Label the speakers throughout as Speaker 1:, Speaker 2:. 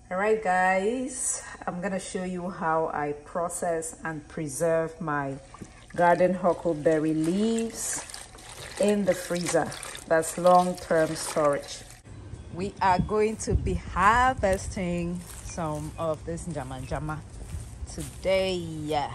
Speaker 1: All right, guys, I'm gonna show you how I process and preserve my garden huckleberry leaves in the freezer. That's long-term storage. We are going to be harvesting some of this Njama today.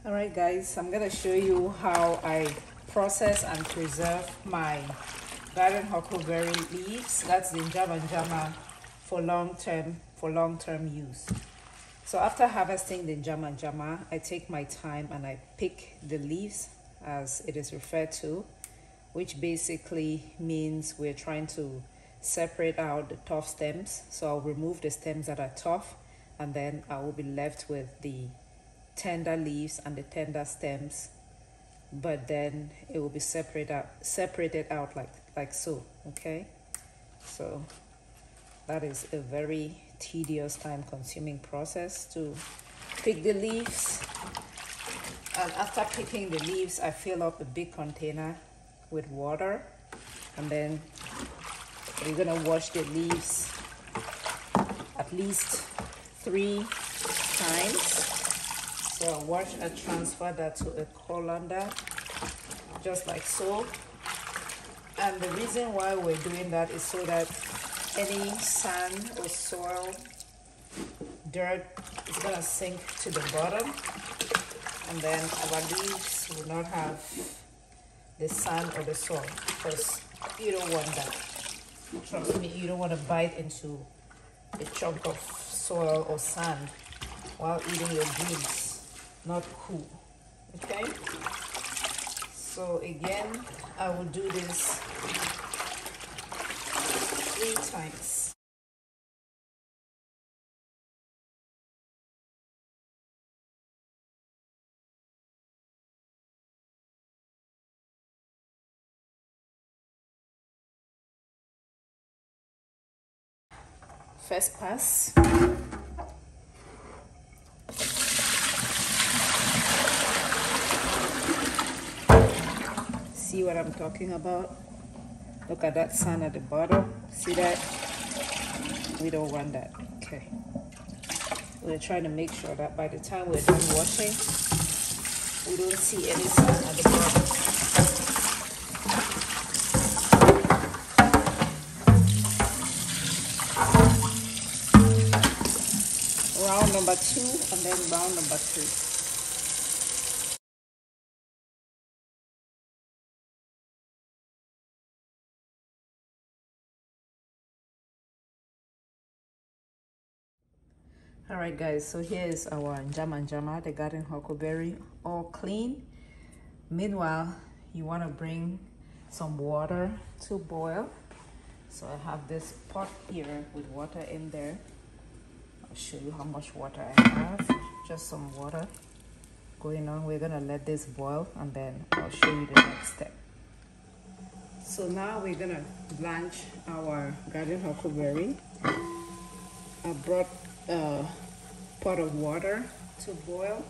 Speaker 1: Alright guys, I'm gonna show you how I process and preserve my garden huckleberry leaves. That's the Njama for long-term use. So after harvesting the Njama, I take my time and I pick the leaves, as it is referred to, which basically means we're trying to separate out the tough stems. So I'll remove the stems that are tough, and then I will be left with the tender leaves and the tender stems, but then it will be separated out like so. Okay, so that is a very tedious, time-consuming process to pick the leaves. And after picking the leaves, I fill up a big container with water, and then we're gonna wash the leaves at least 3 times. So I wash and transfer that to a colander, just like so. And the reason why we're doing that is so that any sand or soil, dirt is gonna sink to the bottom, and then our leaves will not have the sand or the soil, because you don't want that. Trust me, you don't want to bite into a chunk of soil or sand while eating your greens. Not cool. Okay, so again I will do this 3 times. First pass. See what I'm talking about? Look at that sand at the bottom. See that? We don't want that. Okay. We're trying to make sure that by the time we're done washing, we don't see any sand at the bottom. Round number 2 and then round number 3. Alright guys, so here is our Njama, the garden huckleberry, all clean. Meanwhile, you want to bring some water to boil. So I have this pot here with water in there. I'll show you how much water I have. Just some water going on. We're going to let this boil, and then I'll show you the next step. So now we're going to blanch our garden huckleberry. I brought a pot of water to boil,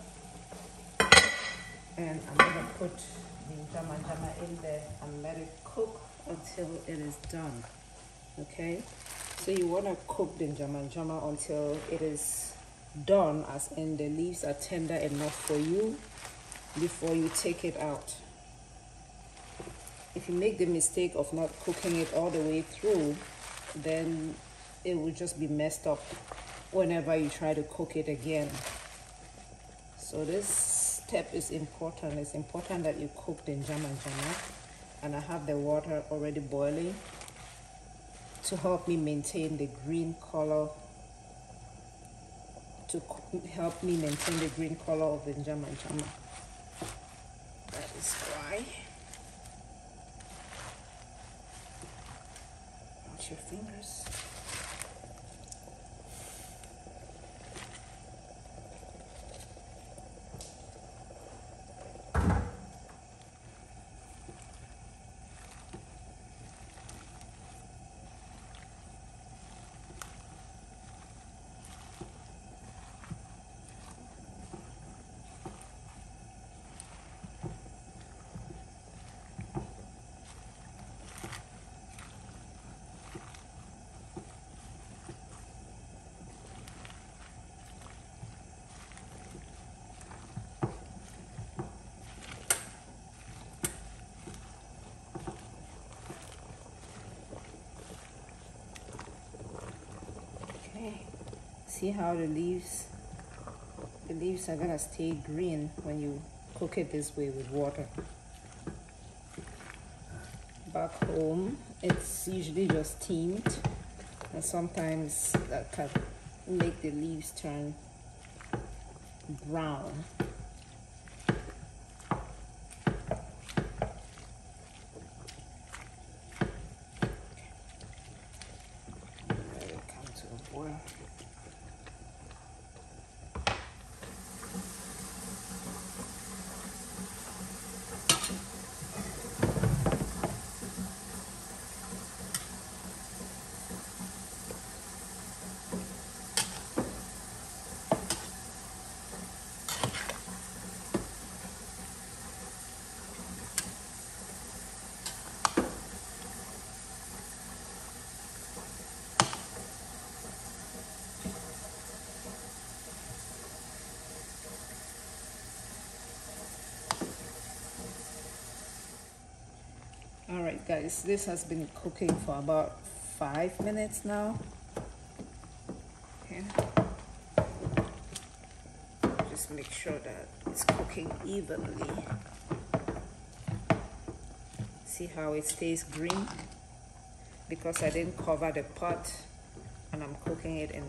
Speaker 1: and I'm gonna put the Njama in there and let it cook until it is done. Okay, so you want to cook the Njama until it is done, as in the leaves are tender enough for you, before you take it out. If you make the mistake of not cooking it all the way through, then it will just be messed up whenever you try to cook it again. So this step is important. It's important that you cook the Njama, and I have the water already boiling to help me maintain the green color to help me maintain the green color of the Njama. That is why. Watch your fingers. See how the leaves are gonna stay green when you cook it this way with water. Back home, it's usually just steamed, and sometimes that can make the leaves turn brown. Let it come to a boil. Alright guys, this has been cooking for about 5 minutes now. Okay. Just make sure that it's cooking evenly. See how it stays green? Because I didn't cover the pot and I'm cooking it in